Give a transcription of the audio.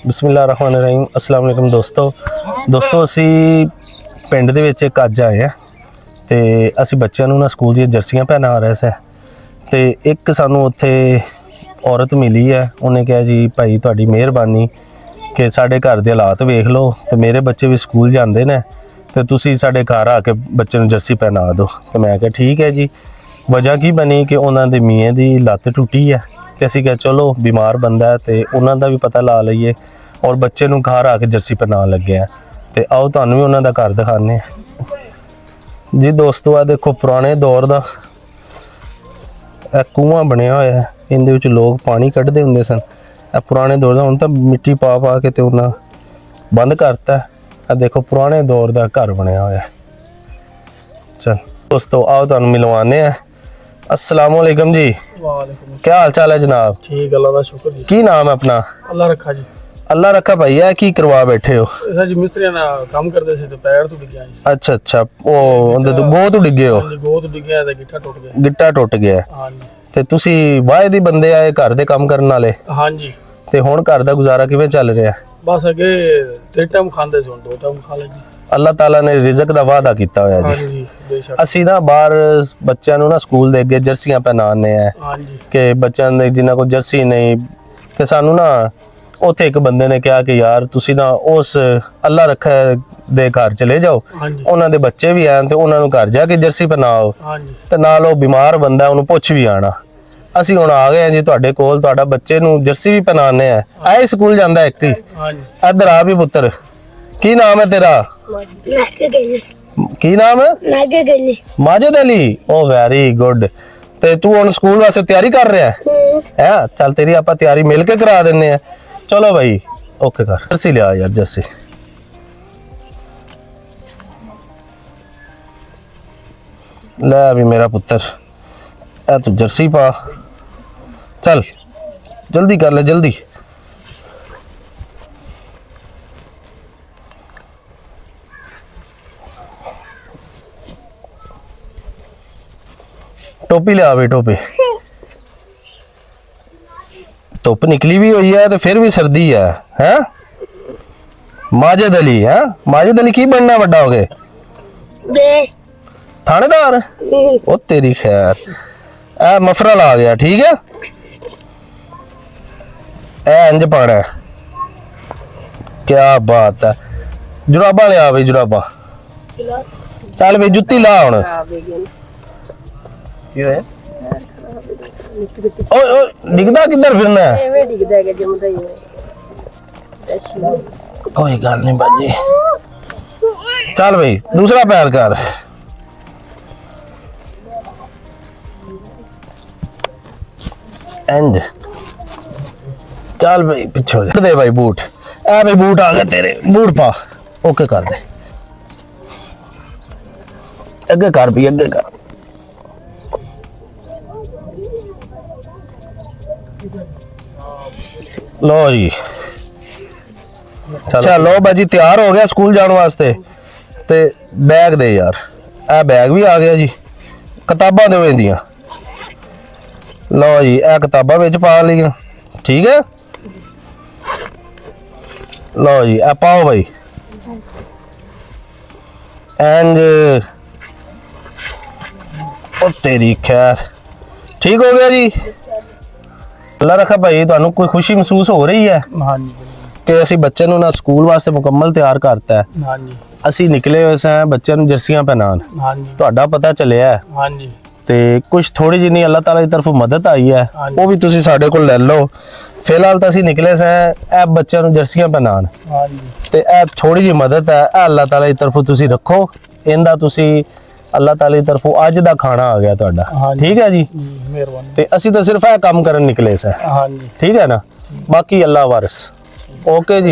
ਬਿਸਮਿਲ੍ਲਾਹਿਰਰਹਿਮਾਨਿਰਰਹੀਮ। अस्सलाम वालेकुम ਦੋਸਤੋ ਅਸੀਂ ਪਿੰਡ ਦੇ ਵਿੱਚ ਇੱਕ ਅੱਜ ਆਏ ਆ ਤੇ ਅਸੀਂ ਬੱਚਿਆਂ ਨੂੰ ਨਾ ਸਕੂਲ ਦੀਆਂ ਜਰਸੀਆਂ ਪਹਿਨਾ ਰਹੇ ਸੀ ਤੇ ਇੱਕ ਸਾਨੂੰ ਉੱਥੇ ਔਰਤ ਮਿਲੀ ਹੈ। ਉਹਨੇ ਕਿਹਾ ਜੀ ਭਾਈ ਤੁਹਾਡੀ ਮਿਹਰਬਾਨੀ ਕਿ ਸਾਡੇ ਘਰ ਦੇ ਹਾਲਾਤ ਵੇਖ ਲਓ ਤੇ ਮੇਰੇ ਬੱਚੇ ਵੀ ਸਕੂਲ ਜਾਂਦੇ ਨੇ ਤੇ ਤੁਸੀਂ ਸਾਡੇ ਘਰ ਆ ਕੇ ਬੱਚੇ ਨੂੰ ਜਰਸੀ ਪਹਿਨਾ ਦਿਓ। ਤੇ ਮੈਂ ਕਿਹਾ ਠੀਕ ਹੈ ਜੀ। ਵਜ੍ਹਾ ਕੀ ਬਣੀ ਕਿ ਉਹਨਾਂ ਦੇ ਮੀਆਂ ਦੀ ਲੱਤ ਟੁੱਟੀ ਹੈ ਤੇ ਅਸੀਂ ਕਿਹਾ ਚਲੋ ਬਿਮਾਰ ਬੰਦਾ ਤੇ ਉਹਨਾਂ ਦਾ ਵੀ ਪਤਾ ਲਾ ਲਈਏ और बच्चे नूं घर आके जर्सी पहनाउण लगे हैं। तो आओ तुहानूं भी उन्हां दा घर दिखाने जी। दोस्तों आ देखो पुराने दौर दा कुआं बनिया होया है, इहदे विच लोग पानी कड्ढदे हुंदे सन। पुराने दौर दा हुण तां मिट्टी पा के ते उन्हां बंद करता है। आ देखो पुराने दौर दा घर बनिया होया है। चल दोस्तों आओ तुहानूं मिलवाने हैं। अस्सलाम वालेकुम जी। वालेकुम। क्या हाल चाल है जनाब? ठीक, अल्लाह दा शुक्र जी। की नाम है अपना? अल्लाह रखा जी। अल्लाह रखा भाई है। की करवा बैठे हो? सर जी मिस्त्री ना काम करते थे तो पैर तो डिग्या जी। अच्छा अच्छा ओ ਉਹਦੇ ਤੋਂ ਬਹੁਤ ਡਿੱਗੇ ਹੋ? ਹਾਂਜੀ ਬਹੁਤ ਡਿੱਗਿਆ ਤੇ ਗਿੱਠਾ ਟੁੱਟ ਗਿਆ। ਗਿੱਟਾ ਟੁੱਟ ਗਿਆ। ਹਾਂਜੀ। ਤੇ ਤੁਸੀਂ ਵਾਏ ਦੀ ਬੰਦੇ ਆਏ ਘਰ ਦੇ ਕੰਮ ਕਰਨ ਵਾਲੇ? ਹਾਂਜੀ। ਤੇ ਹੁਣ ਘਰ ਦਾ ਗੁਜ਼ਾਰਾ ਕਿਵੇਂ ਚੱਲ ਰਿਹਾ? ਬਸ ਅੱਗੇ 3 ਟਾਈਮ ਖਾਂਦੇ ਸੀ, ਹੁਣ 2 ਟਾਈਮ ਖਾ ਲੈ ਜੀ। ਅੱਲਾਹ ਤਾਲਾ ਨੇ ਰਿਜ਼ਕ ਦਾ ਵਾਅਦਾ ਕੀਤਾ ਹੋਇਆ ਜੀ। ਹਾਂਜੀ ਬੇਸ਼ੱਕ। ਅਸੀਂ ਨਾ ਬਾਹਰ ਬੱਚਿਆਂ ਨੂੰ ਨਾ ਸਕੂਲ ਦੇ ਅੱਗੇ ਜਰਸੀਆਂ ਪਹਿਨਾਉਂਦੇ ਆ ਹਾਂਜੀ ਕਿ ਬੱਚਿਆਂ ਦੇ ਜਿਨ੍ਹਾਂ ਕੋਲ ਜਰਸੀ ਨਹੀਂ ਤੇ ਸਾਨੂੰ ਨਾ ਉੱਥੇ ਇੱਕ ਬੰਦੇ ਨੇ ਕਿਹਾ ਕਿ ਯਾਰ ਤੁਸੀਂ ਨਾ ਉਸ ਅੱਲਾ ਰੱਖਾ ਦੇ ਘਰ ਚਲੇ ਜਾਓ, ਹਾਂਜੀ ਉਹਨਾਂ ਦੇ ਬੱਚੇ ਵੀ ਆਣ ਤੇ ਉਹਨਾਂ ਨੂੰ ਘਰ ਜਾ ਕੇ ਜਰਸੀ ਪਹਿਨਾਓ ਹਾਂਜੀ ਤੇ ਨਾਲ ਉਹ ਬਿਮਾਰ ਬੰਦਾ ਉਹਨੂੰ ਪੁੱਛ ਵੀ ਆਣਾ। ਅਸੀਂ ਹੁਣ ਆ ਗਏ ਹਾਂ ਜੀ ਤੁਹਾਡੇ ਕੋਲ, ਤੁਹਾਡਾ ਬੱਚੇ ਨੂੰ ਜਰਸੀ ਵੀ ਪਹਿਨਾਣੇ ਆ। ਆਏ ਸਕੂਲ ਜਾਂਦਾ ਇੱਕ ਹੀ। ਹਾਂਜੀ। ਇੱਧਰ ਆ ਵੀ ਪੁੱਤਰ, ਕੀ ਨਾਮ ਹੈ ਤੇਰਾ? ਕੀ ਨਾਮ ਹੈ? ਮਾजिद अली। ओ ਵੈਰੀ ਗੁੱਡ। ਤੇ ਤੂੰ ਹੁਣ ਸਕੂਲ ਵਾਸਤੇ ਤਿਆਰੀ ਕਰ ਰਿਹਾ ਹੈ? ਚੱਲ ਤੇਰੀ ਆਪਾਂ ਤਿਆਰੀ ਮਿਲ ਕੇ ਕਰਾ ਦਿੰਨੇ ਆ। ਚਲੋ ਭਾਈ ਓਕੇ ਕਰ। ਜਰਸੀ ਲਿਆ ਯਾਰ ਜਰਸੀ। ਲੈ ਵੀ ਮੇਰਾ ਪੁੱਤਰ ਇਹ ਤੂੰ ਜਰਸੀ ਪਾ। चल जल्दी कर ले जल्दी। टोपी ले आवे टोपी। धुप निकली भी हुई है तो फिर भी सर्दी है हैं? माजिद अली है? माजिद अली की बनना बड़ा हो गए? थानेदार? ओ तेरी खैर। ए मफरल आ गया ठीक है। इंज पाना है। क्या बात है। जुराबा ले आ भाई जुराबा। चल भाई जुत्ती ला हुण। डिगदा किधर फिरना है? कोई गल नहीं बाजी। चल भाई दूसरा पैर कर। इंज चल भाई पिछो दे भाई बूट। ए भाई बूट आ गए तेरे, बूट पा। ओके कर दे। अगे कर भी अगे कर। लो जी चलो भाजी तैयार हो गया स्कूल जाने वास्ते। ते बैग दे यार। ए बैग भी आ गया जी। किताबां दो इंदियां। लो जी ए किताबां विच पा लिया ठीक है। लो जी ए पाओ भाई। एंड ओ तेरी खैर ठीक हो गया जी। अल्लाह रखा भाई तुहानू कोई खुशी महसूस हो रही है ਹਾਂਜੀ कि ਅਸੀਂ ਬੱਚੇ ਨੂੰ ਨਾ ਸਕੂਲ ਵਾਸਤੇ ਮੁਕੰਮਲ ਤਿਆਰ ਕਰਤਾ ਹੈ? ਹਾਂਜੀ ਅਸੀਂ ਨਿਕਲੇ ਹੋਏ ਸਾਂ ਬੱਚਿਆਂ ਨੂੰ ਜਰਸੀਆਂ ਪਹਿਨਾਉਣ। ਹਾਂਜੀ ਤੁਹਾਡਾ ਪਤਾ ਚੱਲਿਆ ਹਾਂਜੀ ਤੇ ਕੁਝ ਥੋੜੀ ਜਿੰਨੀ ਅੱਲਾਹ ਤਾਲਾ ਦੀ ਤਰਫੋਂ ਮਦਦ ਆਈ ਹੈ ਉਹ ਵੀ ਤੁਸੀਂ ਸਾਡੇ ਕੋਲ ਲੈ ਲਓ। ਫਿਲਹਾਲ ਤਾਂ ਅਸੀਂ ਨਿਕਲੇ ਸਾਂ ਇਹ ਬੱਚਿਆਂ ਨੂੰ ਜਰਸੀਆਂ ਪਹਿਨਾਉਣ ਹਾਂਜੀ ਤੇ ਇਹ ਥੋੜੀ ਜਿਹੀ ਮਦਦ ਹੈ ਇਹ ਅੱਲਾਹ ਤਾਲਾ ਦੀ ਤਰਫੋਂ ਤੁਸੀਂ ਰੱਖੋ। ਇਹਦਾ ਤੁਸੀਂ ਅੱਲਾਹ ਤਾਲਾ ਦੀ ਤਰਫੋਂ ਅੱਜ ਦਾ ਖਾਣਾ ਆ ਗਿਆ ਤੁਹਾਡਾ ਠੀਕ ਹੈ ਜੀ। ਮਿਹਰਬਾਨੀ। ਤੇ ਅਸੀਂ ਤਾਂ ਸਿਰਫ ਇਹ ਕੰਮ ਕਰਨ ਨਿਕਲੇ ਸਾਂ ਹਾਂਜੀ ਠੀਕ ਹੈ ਨਾ। ਬਾਕੀ ਅੱਲਾਹ ਵਾਰਿਸ। ओके जी।